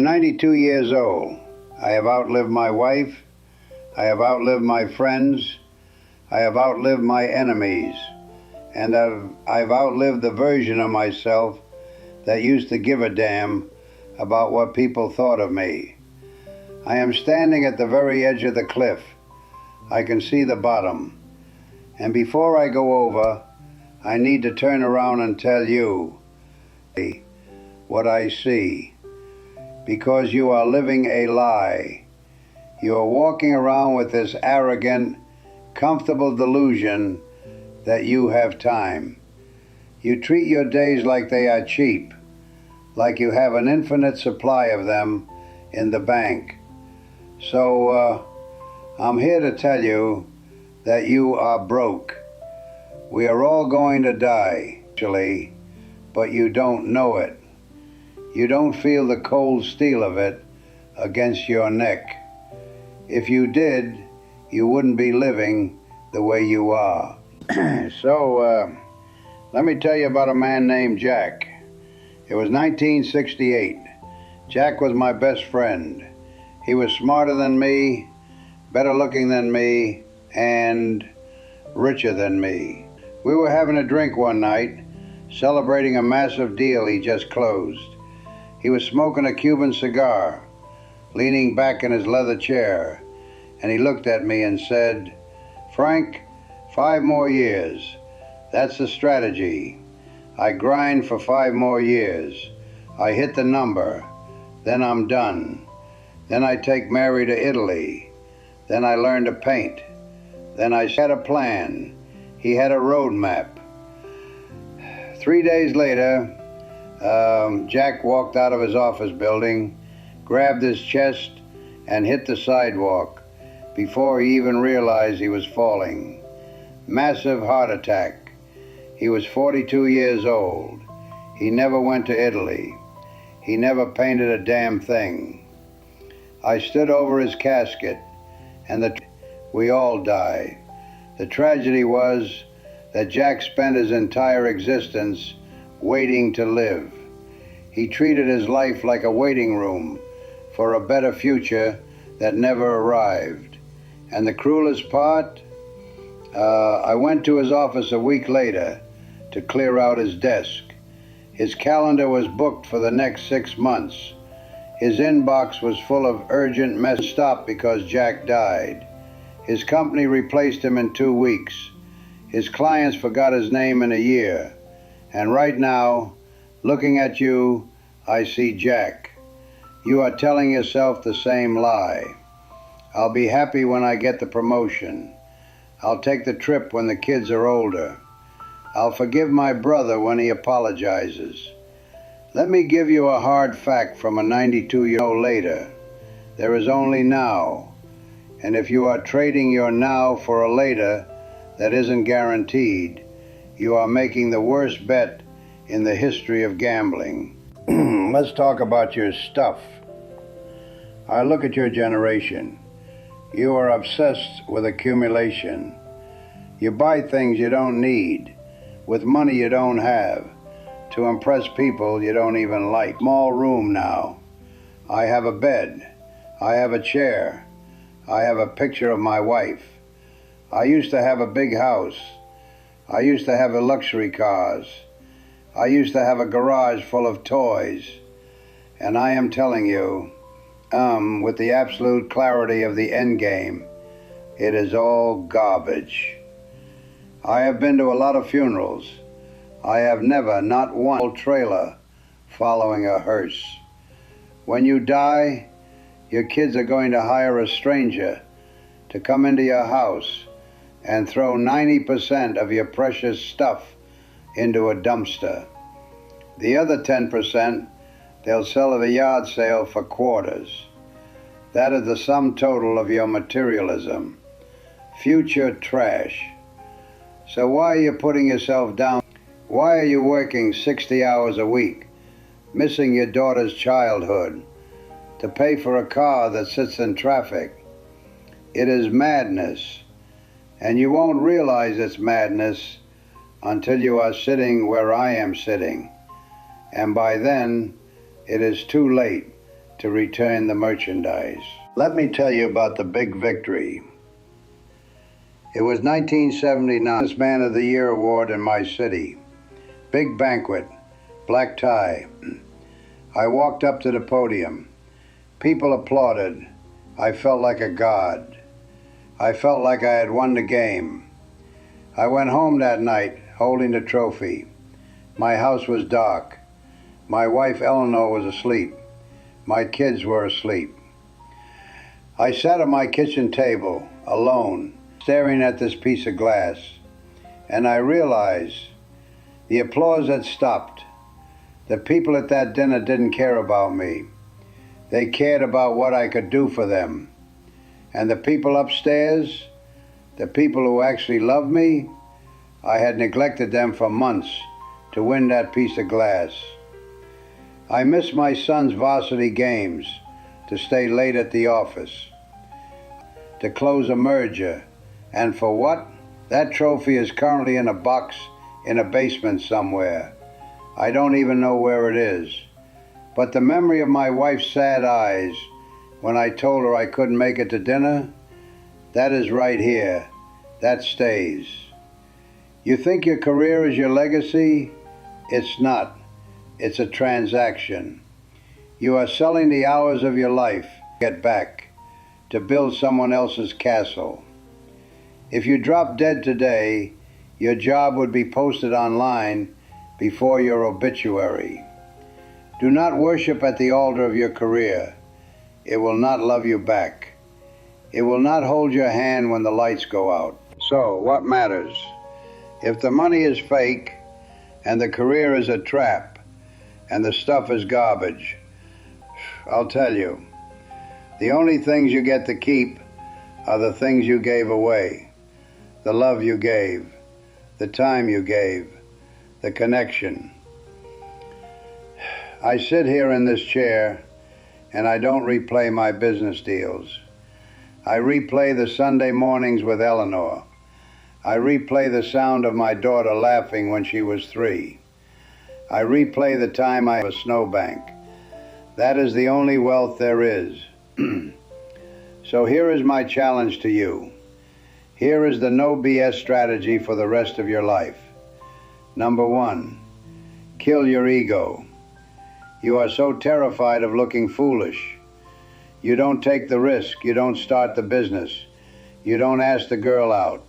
I'm 92 years old. I have outlived my wife. I have outlived my friends. I have outlived my enemies. And I've outlived the version of myself that used to give a damn about what people thought of me. I am standing at the very edge of the cliff. I can see the bottom. And before I go over, I need to turn around and tell you what I see. Because you are living a lie. You are walking around with this arrogant, comfortable delusion that you have time. You treat your days like they are cheap, like you have an infinite supply of them in the bank. So I'm here to tell you that you are broke. We are all going to die, actually, but you don't know it. You don't feel the cold steel of it against your neck. If you did, you wouldn't be living the way you are. So, let me tell you about a man named Jack. It was 1968. Jack was my best friend. He was smarter than me, better looking than me, and richer than me. We were having a drink one night, celebrating a massive deal he just closed. He was smoking a Cuban cigar, leaning back in his leather chair, and he looked at me and said, "Frank, 5 more years. That's the strategy. I grind for 5 more years. I hit the number. Then I'm done. Then I take Mary to Italy. Then I learn to paint. Then I had a plan." He had a road map. 3 days later, Jack walked out of his office building, grabbed his chest, and hit the sidewalk before he even realized he was falling. Massive heart attack. He was 42 years old. He never went to Italy. He never painted a damn thing. I stood over his casket, and we all died. The tragedy was that Jack spent his entire existence waiting to live. He treated his life like a waiting room for a better future that never arrived. And the cruelest part, I went to his office a week later to clear out his desk. His calendar was booked for the next 6 months. His inbox was full of urgent messages. Stopped because Jack died. His company replaced him in 2 weeks. His clients forgot his name in a year. And right now, looking at you, I see Jack. You are telling yourself the same lie. I'll be happy when I get the promotion. I'll take the trip when the kids are older. I'll forgive my brother when he apologizes. Let me give you a hard fact from a 92-year-old later. There is only now. And if you are trading your now for a later that isn't guaranteed, you are making the worst bet in the history of gambling. Let's talk about your stuff. I look at your generation. You are obsessed with accumulation. You buy things you don't need, with money you don't have, to impress people you don't even like. Small room now. I have a bed. I have a chair. I have a picture of my wife. I used to have a big house. I used to have luxury cars. I used to have a garage full of toys. And I am telling you, with the absolute clarity of the end game, it is all garbage. I have been to a lot of funerals. I have never, not one trailer following a hearse. When you die, your kids are going to hire a stranger to come into your house and throw 90% of your precious stuff into a dumpster. The other 10%, they'll sell at a yard sale for quarters. That is the sum total of your materialism. Future trash. So why are you putting yourself down? Why are you working 60 hours a week, missing your daughter's childhood, to pay for a car that sits in traffic? It is madness. And you won't realize it's madness until you are sitting where I am sitting. And by then, it is too late to return the merchandise. Let me tell you about the big victory. It was 1979, this Man of the Year award in my city. Big banquet, black tie. I walked up to the podium. People applauded. I felt like a god. I felt like I had won the game. I went home that night holding the trophy. My house was dark. My wife Eleanor was asleep. My kids were asleep. I sat at my kitchen table, alone, staring at this piece of glass, and I realized the applause had stopped. The people at that dinner didn't care about me. They cared about what I could do for them. And the people upstairs, the people who actually loved me, I had neglected them for months to win that piece of glass. I missed my son's varsity games to stay late at the office, to close a merger, and for what? That trophy is currently in a box in a basement somewhere. I don't even know where it is. But the memory of my wife's sad eyes when I told her I couldn't make it to dinner, that is right here. That stays. You think your career is your legacy? It's not. It's a transaction. You are selling the hours of your life to get back, to build someone else's castle. If you drop dead today, your job would be posted online before your obituary. Do not worship at the altar of your career. It will not love you back. It will not hold your hand when the lights go out. So, what matters? If the money is fake, and the career is a trap, and the stuff is garbage, I'll tell you, the only things you get to keep are the things you gave away, the love you gave, the time you gave, the connection. I sit here in this chair and I don't replay my business deals. I replay the Sunday mornings with Eleanor. I replay the sound of my daughter laughing when she was 3. I replay the time I have a snowbank. That is the only wealth there is. So here is my challenge to you. Here is the no BS strategy for the rest of your life. Number 1, kill your ego. You are so terrified of looking foolish. You don't take the risk. You don't start the business. You don't ask the girl out.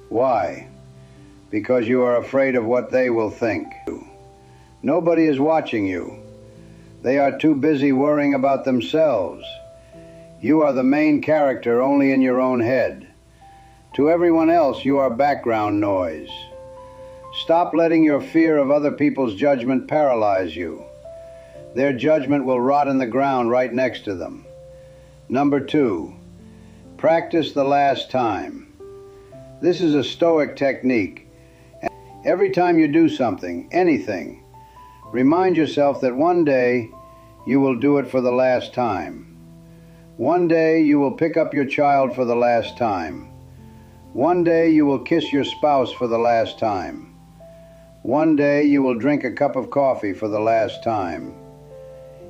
Why? Because you are afraid of what they will think. Nobody is watching you. They are too busy worrying about themselves. You are the main character only in your own head. To everyone else, you are background noise. Stop letting your fear of other people's judgment paralyze you. Their judgment will rot in the ground right next to them. Number 2, practice the last time. This is a Stoic technique. Every time you do something, anything, remind yourself that one day you will do it for the last time. One day you will pick up your child for the last time. One day you will kiss your spouse for the last time. One day you will drink a cup of coffee for the last time.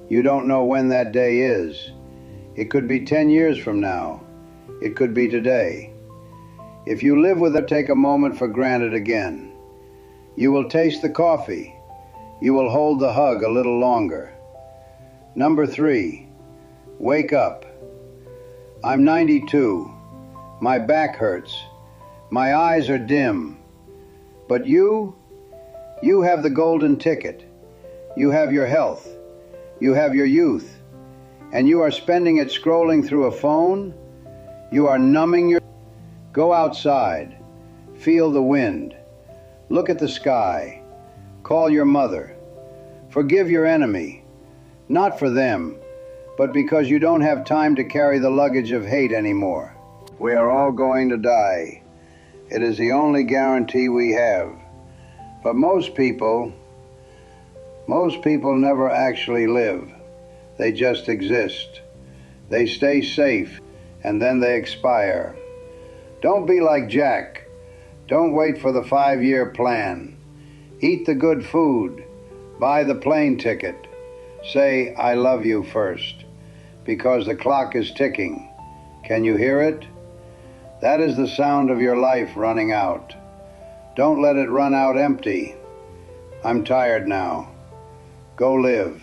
You don't know when that day is. It could be 10 years from now. It could be today. If you live with it, take a moment for granted again. You will taste the coffee. You will hold the hug a little longer. Number 3, wake up. I'm 92. My back hurts. My eyes are dim. But you have the golden ticket. You have your health. You have your youth. And you are spending it scrolling through a phone. You are numbing your... Go outside. Feel the wind. Look at the sky. Call your mother. Forgive your enemy. Not for them, but because you don't have time to carry the luggage of hate anymore. We are all going to die. It is the only guarantee we have. But most people never actually live. They just exist. They stay safe, and then they expire. Don't be like Jack. Don't wait for the 5-year plan. Eat the good food. Buy the plane ticket. Say, I love you first. because the clock is ticking. Can you hear it? That is the sound of your life running out. Don't let it run out empty. I'm tired now. Go live.